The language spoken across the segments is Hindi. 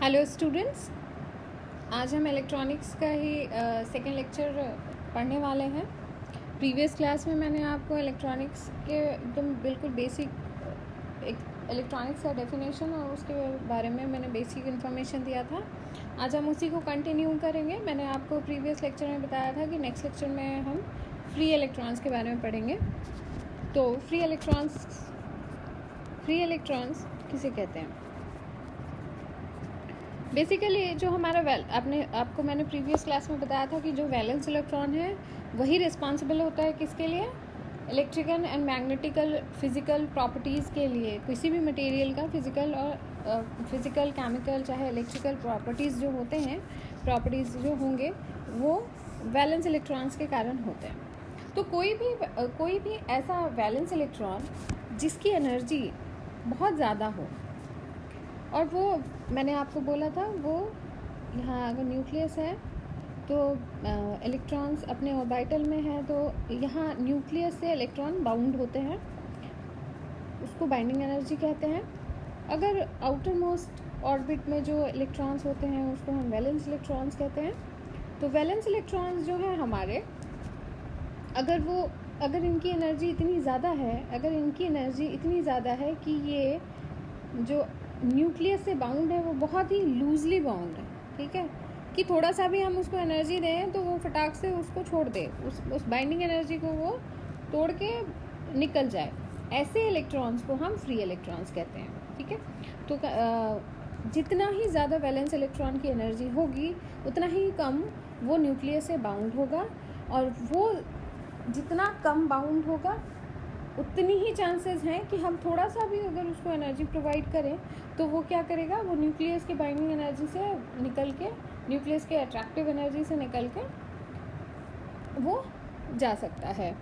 हेलो स्टूडेंट्स, आज हम इलेक्ट्रॉनिक्स का ही सेकेंड लेक्चर पढ़ने वाले हैं। प्रीवियस क्लास में मैंने आपको इलेक्ट्रॉनिक्स के एकदम बिल्कुल बेसिक इलेक्ट्रॉनिक्स का डेफिनेशन और उसके बारे में मैंने बेसिक इन्फॉर्मेशन दिया था। आज हम उसी को कंटिन्यू करेंगे। मैंने आपको प्रीवियस लेक्चर में बताया था कि नेक्स्ट लेक्चर में हम फ्री इलेक्ट्रॉन्स के बारे में पढ़ेंगे। तो फ्री इलेक्ट्रॉन्स किसे कहते हैं? बेसिकली जो हमारा आपको मैंने प्रीवियस क्लास में बताया था कि जो वैलेंस इलेक्ट्रॉन है वही रिस्पॉन्सिबल होता है किसके लिए? Electrical and magnetical physical properties के लिए। किसी भी मटेरियल का फिजिकल केमिकल चाहे इलेक्ट्रिकल प्रॉपर्टीज़ जो होते हैं, प्रॉपर्टीज़ जो होंगे वो वैलेंस इलेक्ट्रॉन्स के कारण होते हैं। तो कोई भी ऐसा वैलेंस इलेक्ट्रॉन जिसकी एनर्जी बहुत ज़्यादा हो, और वो मैंने आपको बोला था वो यहाँ अगर न्यूक्लियस है तो इलेक्ट्रॉन्स अपने ऑर्बिटल में है, तो यहाँ न्यूक्लियस से इलेक्ट्रॉन बाउंड होते हैं, उसको बाइंडिंग एनर्जी कहते हैं। अगर आउटर मोस्ट ऑर्बिट में जो इलेक्ट्रॉन्स होते हैं उसको हम वैलेंस इलेक्ट्रॉन्स कहते हैं। तो वैलेंस इलेक्ट्रॉन्स जो है हमारे, अगर इनकी एनर्जी इतनी ज़्यादा है कि ये जो न्यूक्लियस से बाउंड है वो बहुत ही लूजली बाउंड है, ठीक है, कि थोड़ा सा भी हम उसको एनर्जी दें तो वो फटाक से उसको छोड़ दे, उस बाइंडिंग एनर्जी को वो तोड़ के निकल जाए। ऐसे इलेक्ट्रॉन्स को हम फ्री इलेक्ट्रॉन्स कहते हैं, ठीक है। तो जितना ही ज़्यादा वैलेंस इलेक्ट्रॉन की एनर्जी होगी उतना ही कम वो न्यूक्लियस से बाउंड होगा, और वो जितना कम बाउंड होगा उतनी ही चांसेस हैं कि हम थोड़ा सा भी अगर उसको एनर्जी प्रोवाइड करें तो वो क्या करेगा, वो न्यूक्लियस की बाइंडिंग एनर्जी से निकल के, न्यूक्लियस के अट्रैक्टिव एनर्जी से निकल के वो जा सकता है।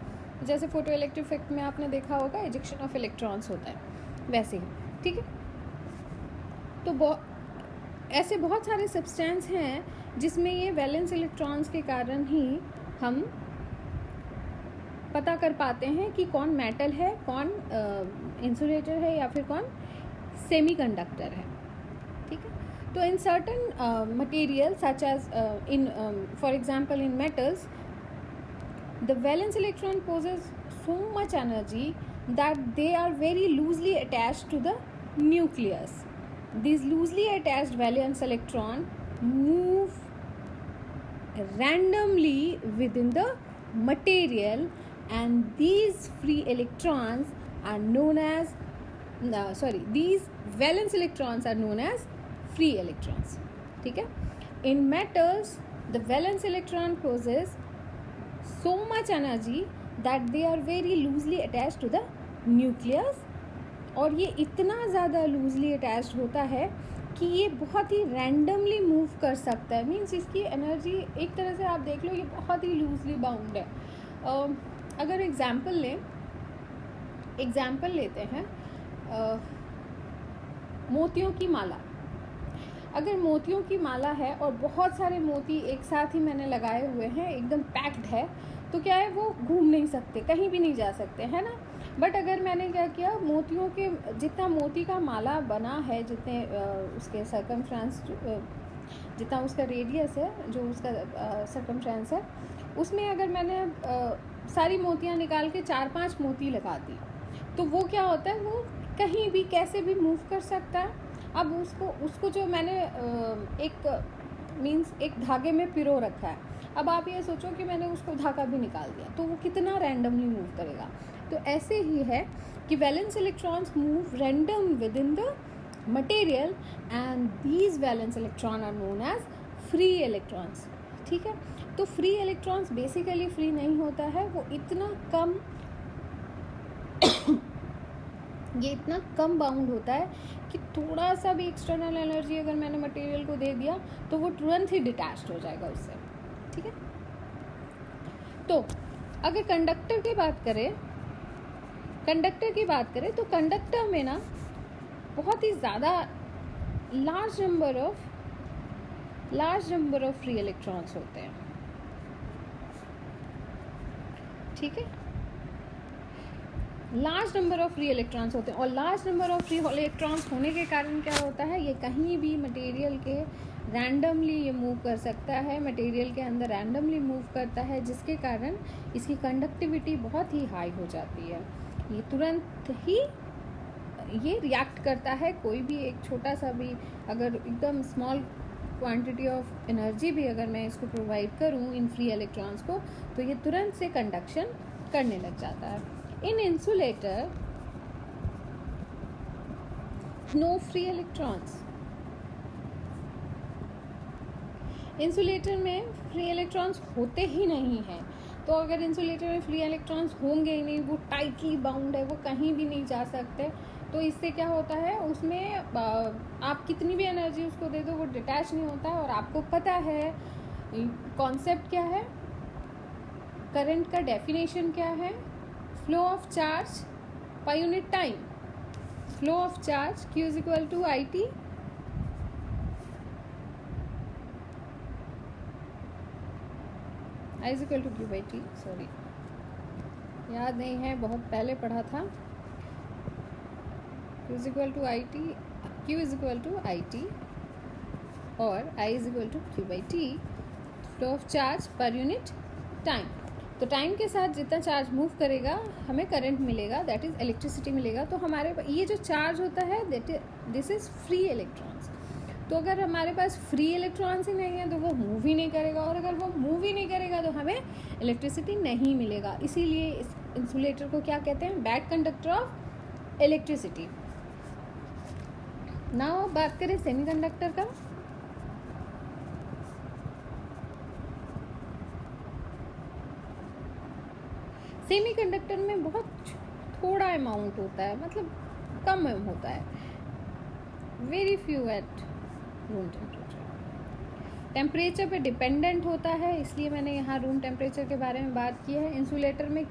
जैसे फोटो इलेक्ट्रिक इफेक्ट में आपने देखा होगा इजेक्शन ऑफ इलेक्ट्रॉन्स होता है, वैसे ही, ठीक है। तो ऐसे बहुत सारे सब्सटेंस हैं जिसमें ये वैलेंस इलेक्ट्रॉन्स के कारण ही हम पता कर पाते हैं कि कौन मेटल है, कौन इंसुलेटर है, या फिर कौन सेमीकंडक्टर है, ठीक है। तो in certain material such as for example in metals, the valence electron possess so much energy that they are very loosely attached to the nucleus. These loosely attached valence electron move randomly within the material, and these free electrons are known as these valence electrons are known as free electrons, ठीक है। In metals the valence electron possess so much energy that they are very loosely attached to the nucleus, और ये इतना ज़्यादा लूजली अटैच्ड होता है कि ये बहुत ही रैंडमली मूव कर सकता है। मीन्स इसकी एनर्जी एक तरह से आप देख लो ये बहुत ही लूजली बाउंड है। अगर एग्जाम्पल लेते हैं मोतियों की माला। अगर मोतियों की माला है और बहुत सारे मोती एक साथ ही मैंने लगाए हुए हैं, एकदम पैक्ड है, तो क्या है, वो घूम नहीं सकते, कहीं भी नहीं जा सकते, है ना। बट अगर मैंने क्या किया, मोतियों के जितना मोती का माला बना है, जितने उसके सर्कमफ्रेंस, जितना उसका रेडियस है, जो उसका सर्कमफ्रेंस है, उसमें अगर मैंने सारी मोतियां निकाल के 4-5 मोती लगा दी तो वो क्या होता है, वो कहीं भी कैसे भी मूव कर सकता है। अब उसको जो मैंने एक धागे में पिरो रखा है, अब आप ये सोचो कि मैंने उसको धागा भी निकाल दिया तो वो कितना रैंडमली मूव करेगा। तो ऐसे ही है कि valence electrons move random within the material, and these valence electron are known as free electrons, ठीक है। तो फ्री इलेक्ट्रॉन्स बेसिकली फ्री नहीं होता है, वो इतना कम बाउंड होता है कि थोड़ा सा भी एक्सटर्नल एनर्जी अगर मैंने मटेरियल को दे दिया तो वो तुरंत ही डिटैच्ड हो जाएगा उससे, ठीक है। तो अगर कंडक्टर की बात करें तो कंडक्टर में ना बहुत ही ज़्यादा large number of free electrons होते हैं, ठीक है। Large number of free electrons होते हैं, और large number of free electrons होने के कारण क्या होता है, ये कहीं भी मटेरियल के रैंडमली ये मूव कर सकता है, मटेरियल के अंदर रैंडमली मूव करता है, जिसके कारण इसकी कंडक्टिविटी बहुत ही हाई हो जाती है। ये तुरंत ही ये रिएक्ट करता है, कोई भी एक छोटा सा भी अगर एकदम स्मॉल क्वांटिटी ऑफ एनर्जी भी अगर मैं इसको प्रोवाइड करूं इन फ्री इलेक्ट्रॉन्स को, तो ये तुरंत से कंडक्शन करने लग जाता है। In insulator no free electrons, insulator में फ्री इलेक्ट्रॉन्स होते ही नहीं हैं। तो अगर इंसुलेटर में फ्री इलेक्ट्रॉन्स होंगे ही नहीं, वो टाइटली बाउंड है, वो कहीं भी नहीं जा सकते, तो इससे क्या होता है, उसमें आप कितनी भी एनर्जी उसको दे दो वो डिटैच नहीं होता है। और आपको पता है कॉन्सेप्ट क्या है, करंट का डेफिनेशन क्या है, flow of charge per unit time, flow of charge Q is equal to IT I is equal to Q/T, sorry याद नहीं है, बहुत पहले पढ़ा था। Q is equal to IT और I is equal to Q/T, flow of charge per unit time. तो टाइम के साथ जितना चार्ज मूव करेगा हमें करंट मिलेगा, दैट इज इलेक्ट्रिसिटी मिलेगा। तो हमारे ये जो चार्ज होता है दिस इज फ्री इलेक्ट्रॉन्स। तो अगर हमारे पास फ्री इलेक्ट्रॉन्स ही नहीं है तो वो मूव ही नहीं करेगा, और अगर वो मूव ही नहीं करेगा तो हमें इलेक्ट्रिसिटी नहीं मिलेगा। इसीलिए इस इंसुलेटर को क्या कहते हैं, bad conductor of electricity. Now बात करें सेमीकंडक्टर का। सेमीकंडक्टर में बहुत थोड़ा अमाउंट होता है, मतलब कम होता है, very few at room temperature. Temperature पे डिपेंडेंट होता है, इसलिए मैंने यहाँ रूम टेम्परेचर के बारे में बात की है। इंसुलेटर में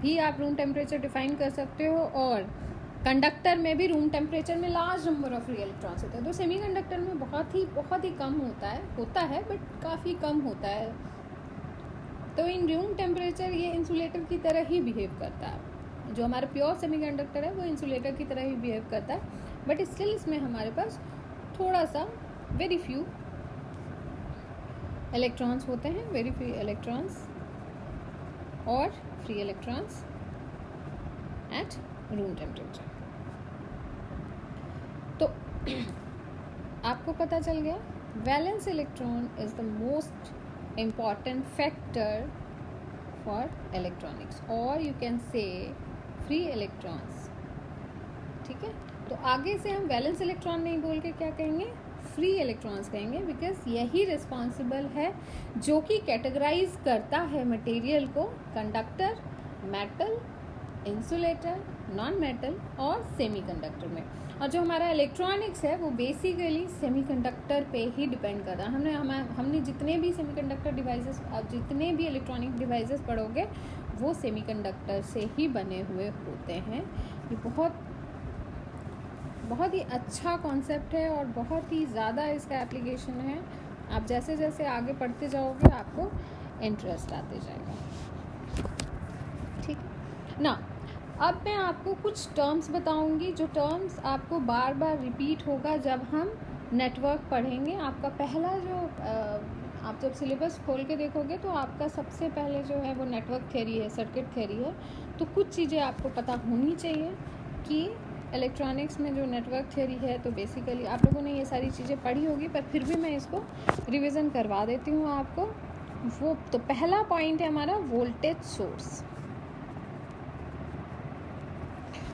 भी आप रूम टेम्परेचर डिफाइन कर सकते हो, और कंडक्टर में भी रूम टेम्परेचर में large number of free electrons होते हैं। तो सेमीकंडक्टर में बहुत ही कम होता है बट काफ़ी कम होता है। तो इन रूम टेम्परेचर ये इंसुलेटर की तरह ही बिहेव करता है। जो हमारा प्योर सेमीकंडक्टर है वो इंसुलेटर की तरह ही बिहेव करता है, बट स्टिल इसमें हमारे पास थोड़ा सा वेरी फ्यू इलेक्ट्रॉन्स होते हैं, वेरी फ्यू इलेक्ट्रॉन्स और free electrons at room temperature. तो आपको पता चल गया, valence electron is the most important factor for electronics, or you can say free electrons। ठीक है, तो आगे से हम वैलेंस इलेक्ट्रॉन नहीं बोल के क्या कहेंगे, फ्री इलेक्ट्रॉन्स कहेंगे, बिकॉज यही रिस्पॉन्सिबल है जो कि कैटेगराइज करता है मटेरियल को conductor, metal, insulator, non metal और सेमीकंडक्टर में। और जो हमारा इलेक्ट्रॉनिक्स है वो बेसिकली सेमीकंडक्टर पे ही डिपेंड कर रहा है। हमने जितने भी सेमीकंडक्टर डिवाइसेस, जितने भी इलेक्ट्रॉनिक डिवाइसेस पढ़ोगे वो सेमीकंडक्टर से ही बने हुए होते हैं। ये बहुत ही अच्छा कॉन्सेप्ट है और बहुत ही ज़्यादा इसका एप्लीकेशन है। आप जैसे जैसे आगे पढ़ते जाओगे आपको इंटरेस्ट आते जाएगा। ठीक ना, अब मैं आपको कुछ टर्म्स बताऊंगी, जो टर्म्स आपको बार बार रिपीट होगा जब हम नेटवर्क पढ़ेंगे। आपका पहला जो आप जब सिलेबस खोल के देखोगे तो आपका सबसे पहले जो है वो नेटवर्क थ्योरी है, सर्किट थ्योरी है। तो कुछ चीज़ें आपको पता होनी चाहिए कि इलेक्ट्रॉनिक्स में जो नेटवर्क थ्योरी है, तो बेसिकली आप लोगों ने ये सारी चीज़ें पढ़ी होगी, पर फिर भी मैं इसको रिविज़न करवा देती हूँ आपको। वो तो पहला पॉइंट है हमारा वोल्टेज सोर्स।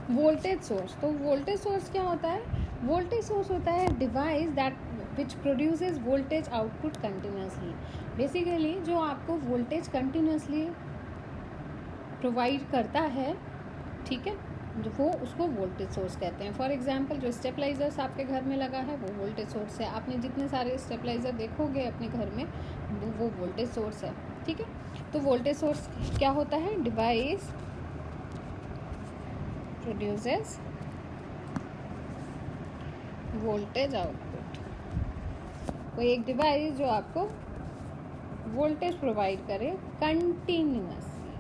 वोल्टेज सोर्स, तो वोल्टेज सोर्स क्या होता है, वोल्टेज सोर्स होता है device that which produces voltage output continuously. Basically जो आपको वोल्टेज कंटिन्यूसली प्रोवाइड करता है, ठीक है, जो वो उसको वोल्टेज सोर्स कहते हैं। फॉर एग्जांपल जो स्टेबलाइजर्स आपके घर में लगा है वो वोल्टेज सोर्स है। आपने जितने सारे स्टेबलाइजर देखोगे अपने घर में वो वोल्टेज सोर्स है। ठीक है, तो वोल्टेज सोर्स क्या होता है, डिवाइस produces वोल्टेज आउटपुट। कोई एक डिवाइस जो आपको वोल्टेज प्रोवाइड करे कंटिन्यूअसली,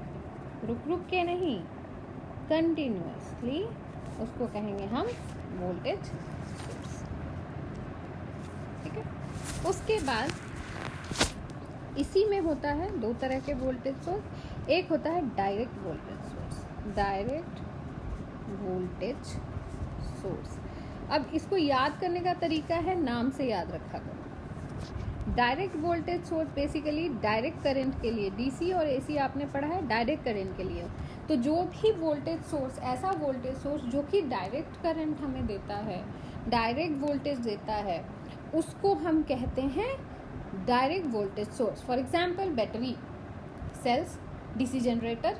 रुक के नहीं, कंटिन्यूअसली, उसको कहेंगे हम वोल्टेज सोर्स। ठीक है, उसके बाद इसी में होता है दो तरह के वोल्टेज सोर्स। एक होता है direct voltage source, direct voltage source. अब इसको याद करने का तरीका है, नाम से याद रखा करो। Direct voltage source basically direct current के लिए, डीसी और एसी आपने पढ़ा है डायरेक्ट करंट के लिए। तो जो भी वोल्टेज सोर्स, ऐसा वोल्टेज सोर्स जो कि डायरेक्ट करंट हमें देता है, डायरेक्ट वोल्टेज देता है, उसको हम कहते हैं direct voltage source. For example battery, cells, DC generator,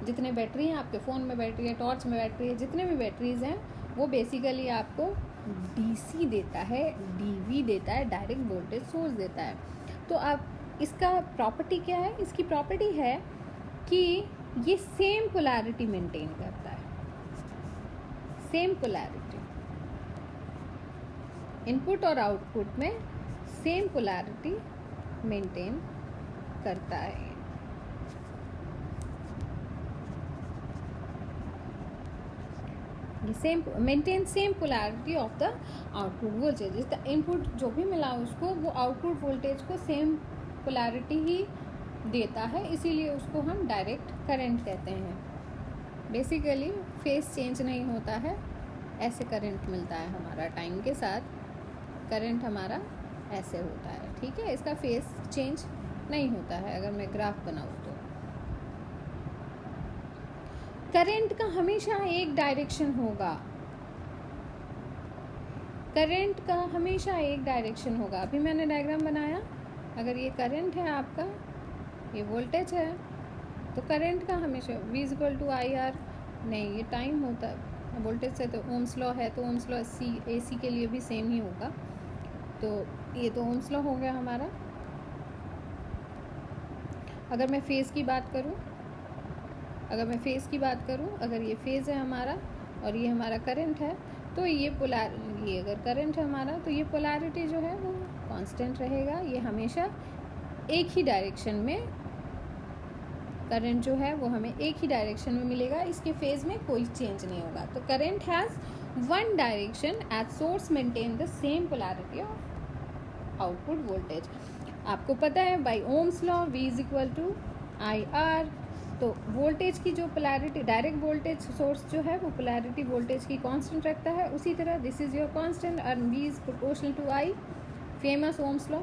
जितने बैटरी हैं आपके फ़ोन में बैटरी है, टॉर्च में बैटरी है, जितने भी बैटरीज हैं वो बेसिकली आपको डीसी देता है, डीवी देता है, डायरेक्ट वोल्टेज सोर्स देता है। तो आप इसका प्रॉपर्टी क्या है? इसकी प्रॉपर्टी है कि ये सेम पोलैरिटी मेंटेन करता है, सेम पोलैरिटी, इनपुट और आउटपुट में सेम पोलैरिटी मेंटेन करता है। Same maintain same polarity of the output voltage. The input जो भी मिला उसको, वो आउटपुट वोल्टेज को सेम पोलैरिटी ही देता है, इसीलिए उसको हम डायरेक्ट करंट कहते हैं। बेसिकली फेस चेंज नहीं होता है, ऐसे करंट मिलता है हमारा टाइम के साथ, करंट हमारा ऐसे होता है। ठीक है, इसका फेस चेंज नहीं होता है। अगर मैं ग्राफ बनाऊँ तो करंट का हमेशा एक डायरेक्शन होगा, करंट का हमेशा एक डायरेक्शन होगा। अभी मैंने डायग्राम बनाया, अगर ये करंट है आपका, ये वोल्टेज है, तो करंट का हमेशा V = IR, नहीं ये टाइम होता है, वोल्टेज से तो ओम्स लॉ है, तो ओम्स लॉ AC के लिए भी सेम ही होगा। तो ये तो ओम्स लॉ हो गया हमारा। अगर मैं फेज़ की बात करूं, अगर ये फेज़ है हमारा और ये हमारा करंट है, तो ये अगर करंट है हमारा, तो ये पोलैरिटी जो है वो कांस्टेंट रहेगा। ये हमेशा एक ही डायरेक्शन में, करंट जो है वो हमें एक ही डायरेक्शन में मिलेगा, इसके फेज़ में कोई चेंज नहीं होगा। तो current has one direction as source maintain the same polarity of output voltage. आपको पता है by Ohm's law V = IR। तो वोल्टेज की जो पोलैरिटी, डायरेक्ट वोल्टेज सोर्स जो है वो पोलैरिटी वोल्टेज की कांस्टेंट रखता है। उसी तरह this is your constant and V is proportional to I, famous Ohm's law.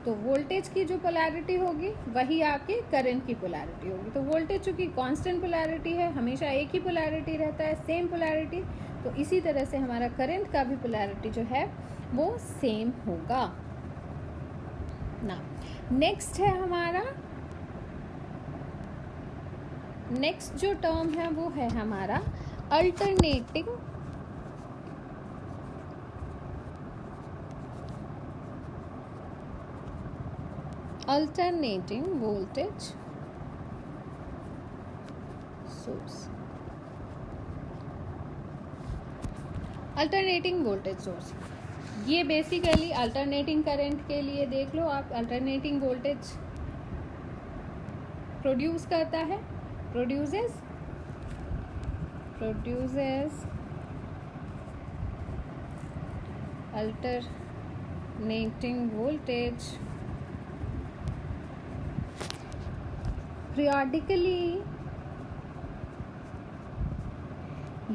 तो वोल्टेज की जो पोलैरिटी होगी वही आपके करंट की पोलैरिटी होगी। तो वोल्टेज चूँकि कांस्टेंट पोलैरिटी है, हमेशा एक ही पोलैरिटी रहता है, सेम पोलैरिटी, तो इसी तरह से हमारा करंट का भी पोलैरिटी जो है वो सेम होगा ना। नेक्स्ट है हमारा, नेक्स्ट जो टर्म है वो है हमारा alternating voltage source. Alternating voltage source ये बेसिकली अल्टरनेटिंग करंट के लिए देख लो आप, अल्टरनेटिंग वोल्टेज प्रोड्यूस करता है, produces alternating voltage periodically।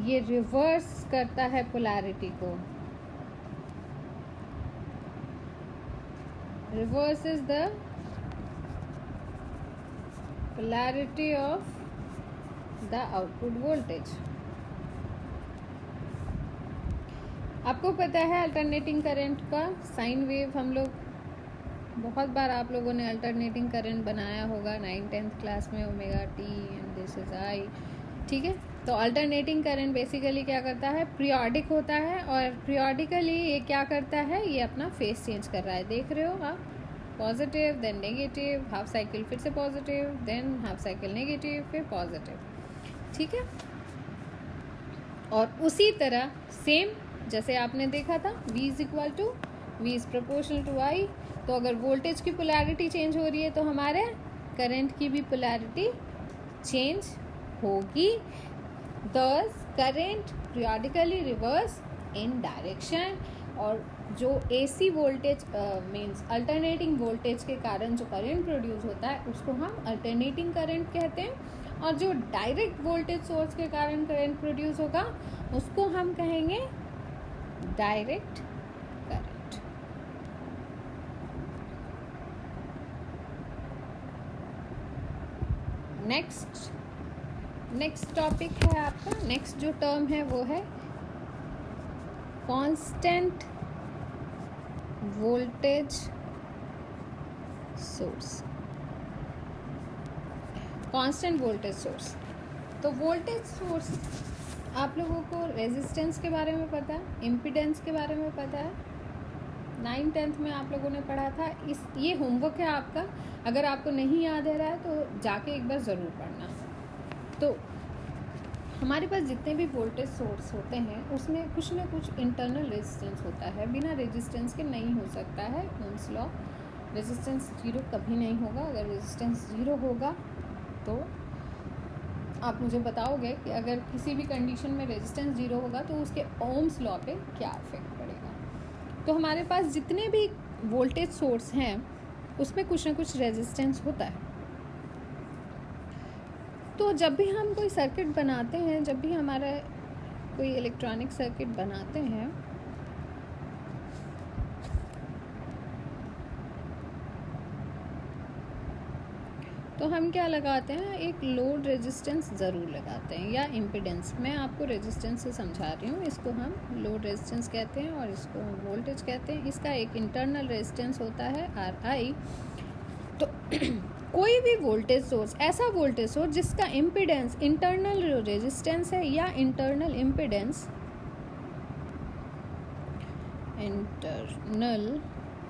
ये रिवर्स करता है पोलैरिटी को, reverses the polarity of the output voltage। आपको पता है अल्टरनेटिंग करंट का साइन वेव, हम लोग बहुत बार आप लोगों ने अल्टरनेटिंग करंट बनाया होगा 9th-10th क्लास में, omega T and this is I। ठीक है, तो अल्टरनेटिंग करंट बेसिकली क्या करता है, पीरियोडिक होता है, और पीरियोडिकली ये क्या करता है, ये अपना फेस चेंज कर रहा है। देख रहे हो आप, positive then negative, half cycle फिर से positive, then half cycle negative, फिर पॉजिटिव। ठीक है, और उसी तरह सेम जैसे आपने देखा था V is proportional to I। तो अगर वोल्टेज की पोलैरिटी चेंज हो रही है तो हमारे करंट की भी पोलैरिटी चेंज होगी। दस करंट periodically रिवर्स इन डायरेक्शन। और जो AC voltage means alternating voltage के कारण जो करंट प्रोड्यूस होता है उसको हम अल्टरनेटिंग करंट कहते हैं। और जो डायरेक्ट वोल्टेज सोर्स के कारण करंट प्रोड्यूस होगा उसको हम कहेंगे डायरेक्ट करंट। नेक्स्ट टॉपिक है आपका, नेक्स्ट जो टर्म है वो है constant voltage source. Constant voltage source, तो वोल्टेज सोर्स आप लोगों को रेजिस्टेंस के बारे में पता है, इम्पीडेंस के बारे में पता है, 9th-10th में आप लोगों ने पढ़ा था। ये होमवर्क है आपका, अगर आपको नहीं याद है रहा है तो जाके एक बार ज़रूर पढ़ना। तो हमारे पास जितने भी वोल्टेज सोर्स होते हैं उसमें कुछ ना कुछ इंटरनल रेजिस्टेंस होता है, बिना रेजिस्टेंस के नहीं हो सकता है। ओम्स लॉ, रेजिस्टेंस 0 कभी नहीं होगा। अगर रेजिस्टेंस 0 होगा तो आप मुझे बताओगे कि अगर किसी भी कंडीशन में रेजिस्टेंस 0 होगा तो उसके ओम्स लॉ पे क्या इफेक्ट पड़ेगा। तो हमारे पास जितने भी वोल्टेज सोर्स हैं उसमें कुछ ना कुछ रेजिस्टेंस होता है। तो जब भी हम कोई सर्किट बनाते हैं, जब भी हमारा कोई इलेक्ट्रॉनिक सर्किट बनाते हैं तो हम क्या लगाते हैं, एक लोड रेजिस्टेंस ज़रूर लगाते हैं या इम्पीडेंस। मैं आपको रेजिस्टेंस से समझा रही हूँ, इसको हम लोड रेजिस्टेंस कहते हैं और इसको वोल्टेज कहते हैं। इसका एक इंटरनल रेजिस्टेंस होता है RI। तो कोई भी वोल्टेज सोर्स, ऐसा वोल्टेज सोर्स जिसका इम्पीडेंस इंटरनल रेजिस्टेंस है या इंटरनल इम्पीडेंस,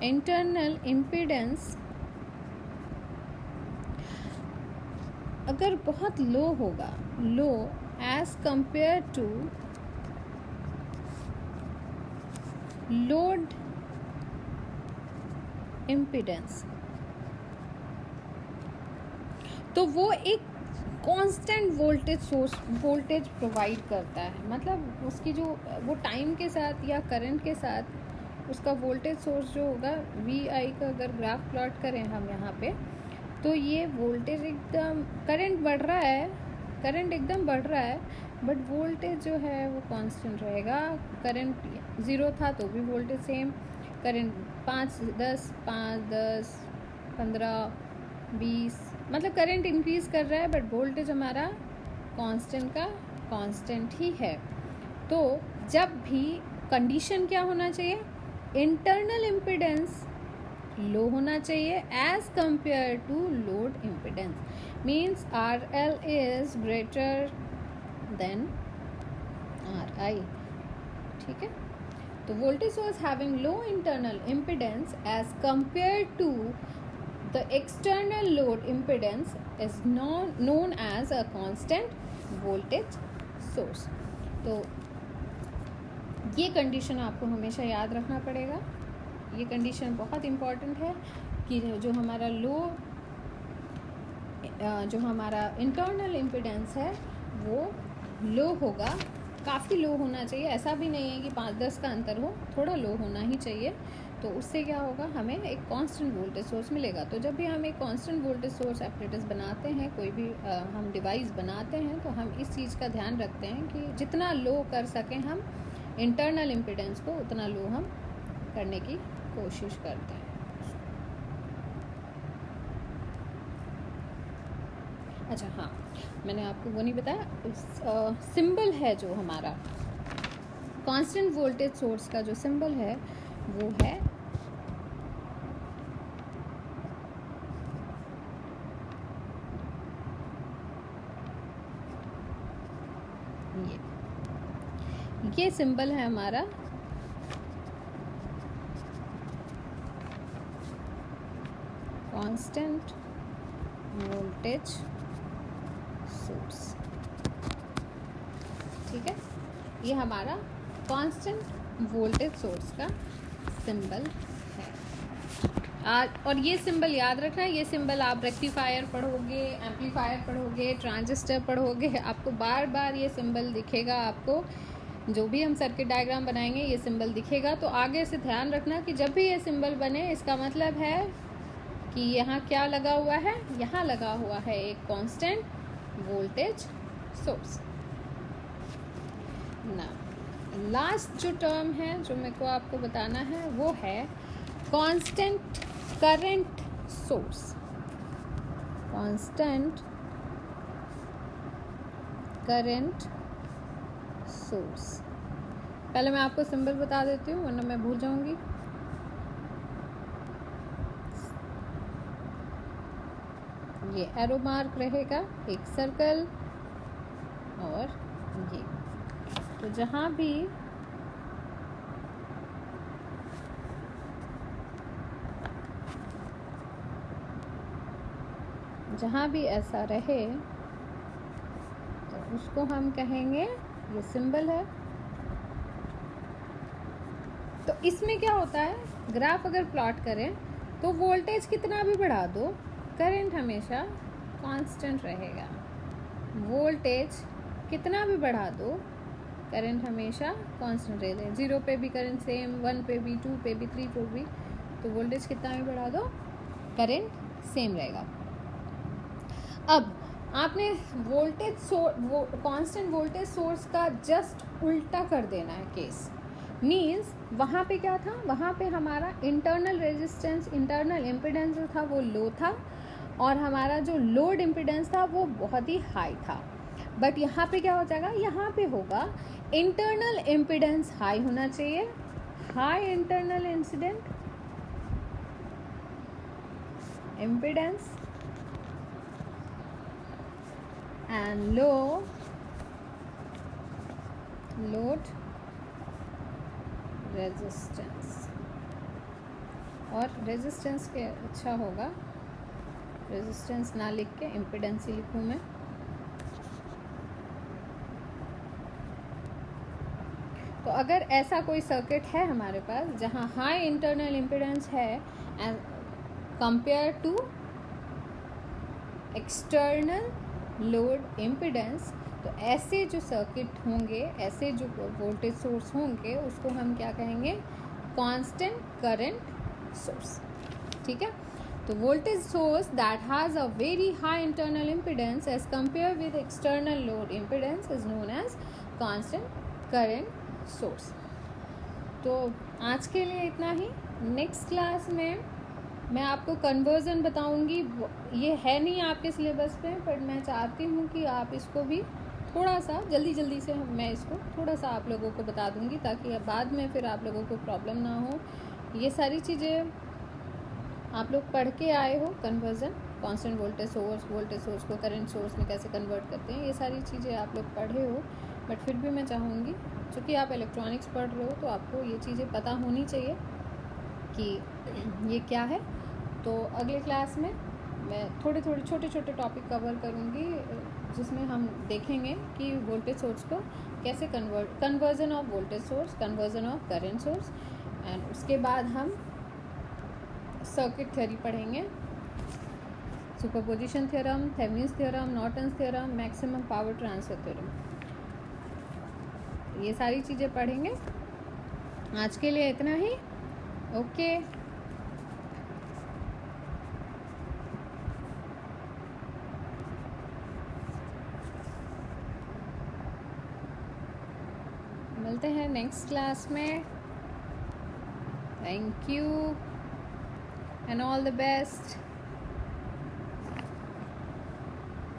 इंटरनल इम्पीडेंस अगर बहुत लो होगा, low as compare to load impedance, तो वो एक constant voltage source voltage provide करता है। मतलब उसकी जो वो टाइम के साथ या करंट के साथ उसका वोल्टेज सोर्स जो होगा VI का अगर ग्राफ प्लॉट करें हम यहाँ पे, तो ये वोल्टेज एकदम करंट बढ़ रहा है, करंट एकदम बढ़ रहा है, बट वोल्टेज जो है वो कांस्टेंट रहेगा। करंट 0 था तो भी वोल्टेज सेम, करंट 5, 10, 15, 20, मतलब करंट इंक्रीज कर रहा है बट वोल्टेज हमारा कांस्टेंट का कांस्टेंट ही है। तो जब भी कंडीशन क्या होना चाहिए, इंटरनल इम्पीडेंस लो होना चाहिए as compare to load impedance, means RL is greater than RI। ठीक है, तो voltage source having low internal impedance as compare to the external load impedance is known as a constant voltage source। तो ये कंडीशन आपको हमेशा याद रखना पड़ेगा। ये कंडीशन बहुत इम्पॉर्टेंट है कि जो हमारा जो हमारा इंटरनल इम्पीडेंस है वो लो होगा, काफ़ी लो होना चाहिए। ऐसा भी नहीं है कि 5-10 का अंतर हो, थोड़ा लो होना ही चाहिए। तो उससे क्या होगा, हमें एक कांस्टेंट वोल्टेज सोर्स मिलेगा। तो जब भी हम एक कांस्टेंट वोल्टेज सोर्स एपरेटस बनाते हैं, कोई भी हम डिवाइस बनाते हैं, तो हम इस चीज़ का ध्यान रखते हैं कि जितना लो कर सकें हम इंटरनल इम्पीडेंस को, उतना लो हम करने की कोशिश करते हैं। अच्छा हाँ, मैंने आपको वो नहीं बताया, सिंबल है जो हमारा कांस्टेंट वोल्टेज सोर्स का जो सिंबल है वो है ये सिंबल है हमारा कांस्टेंट वोल्टेज सोर्स। ठीक है, ये हमारा कांस्टेंट वोल्टेज सोर्स का सिंबल है। आज और ये सिंबल याद रखना, ये सिंबल आप रेक्टिफायर पढ़ोगे, एम्पलीफायर पढ़ोगे, ट्रांजिस्टर पढ़ोगे, आपको बार बार ये सिंबल दिखेगा। आपको जो भी हम सर्किट डायग्राम बनाएंगे ये सिंबल दिखेगा। तो आगे से ध्यान रखना कि जब भी ये सिंबल बने इसका मतलब है कि यहाँ क्या लगा हुआ है, यहाँ लगा हुआ है एक कांस्टेंट वोल्टेज सोर्स। ना लास्ट जो टर्म है जो मेरे को आपको बताना है वो है constant current source. Constant current source. पहले मैं आपको सिंबल बता देती हूँ वरना मैं भूल जाऊंगी। ये एरो मार्क रहेगा, एक सर्कल, और ये तो जहाँ भी ऐसा रहे तो उसको हम कहेंगे ये सिंबल है। तो इसमें क्या होता है, ग्राफ अगर प्लॉट करें तो वोल्टेज कितना भी बढ़ा दो करंट हमेशा कांस्टेंट रहेगा। वोल्टेज कितना भी बढ़ा दो करंट हमेशा कांस्टेंट रहेगा। 0 पे भी करंट सेम, 1 पे भी, 2 पे भी, 3 पे भी, तो वोल्टेज कितना भी बढ़ा दो करंट सेम रहेगा। अब आपने कांस्टेंट वोल्टेज सोर्स का जस्ट उल्टा कर देना है केस। मीन्स वहाँ पे क्या था, वहाँ पे हमारा इंटरनल रेजिस्टेंस, इंटरनल इम्पिडेंस जो था वो लो था और हमारा जो लोड इम्पिडेंस था वो बहुत ही हाई था। बट यहाँ पे क्या हो जाएगा, यहाँ पे होगा इंटरनल इम्पिडेंस हाई होना चाहिए, high internal incident impedance and low load resistance. और रेजिस्टेंस के अच्छा होगा, रेजिस्टेंस ना लिख के इम्पिडेंस ही लिखूँ मैं। तो अगर ऐसा कोई सर्किट है हमारे पास जहाँ हाई इंटरनल इम्पिडेंस है and compare to external load impedance, तो ऐसे जो सर्किट होंगे, ऐसे जो वोल्टेज सोर्स होंगे उसको हम क्या कहेंगे, कांस्टेंट करंट सोर्स। ठीक है, तो voltage source that has a very high internal impedance as compare with external load impedance is known as constant current source. तो आज के लिए इतना ही। नेक्स्ट क्लास में मैं आपको कन्वर्जन बताऊंगी। ये है नहीं आपके सिलेबस पे, पर मैं चाहती हूँ कि आप इसको भी थोड़ा सा जल्दी से मैं इसको थोड़ा सा आप लोगों को बता दूंगी ताकि बाद में फिर आप लोगों को प्रॉब्लम ना हो। ये सारी चीज़ें आप लोग पढ़ के आए हो, कन्वर्जन, कांस्टेंट वोल्टेज सोर्स को करंट सोर्स में कैसे कन्वर्ट करते हैं, ये सारी चीज़ें आप लोग पढ़े हो। बट फिर भी मैं चाहूँगी चूँकि आप इलेक्ट्रॉनिक्स पढ़ रहे हो तो आपको ये चीज़ें पता होनी चाहिए कि ये क्या है। तो अगले क्लास में मैं थोड़े छोटे टॉपिक कवर करूँगी जिसमें हम देखेंगे कि वोल्टेज सोर्स को कैसे conversion of voltage source, conversion of current source, and उसके बाद हम सर्किट थ्योरी पढ़ेंगे, superposition theorem, Thevenin's theorem, Norton's theorem, maximum power transfer theorem, ये सारी चीज़ें पढ़ेंगे। आज के लिए इतना ही। ओके, मिलते हैं नेक्स्ट क्लास में। Thank you and all the best.